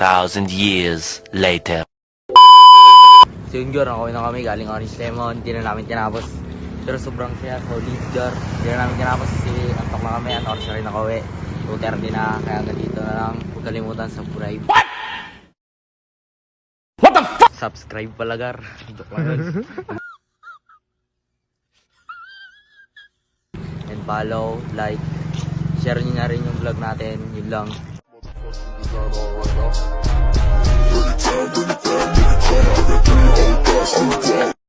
2,000 years later. So yun, Gyor, nakawin na kami, galing Orange Lemon, hindi na namin tinapos. Pero sobrang saya, solid, Gyor. Hindi na namin tinapos kasi antok na kami, oras na rin nakauwi. 2:30 na, kaya hanggang dito na lang. Huwag kalimutan subscribe. What the fuck? Subscribe pala, Gar. Joke lang yun. And follow, like, share nyo na rin yung vlog natin, yun lang. Anytime, anytime, anytime, anytime, anytime, anytime, anytime.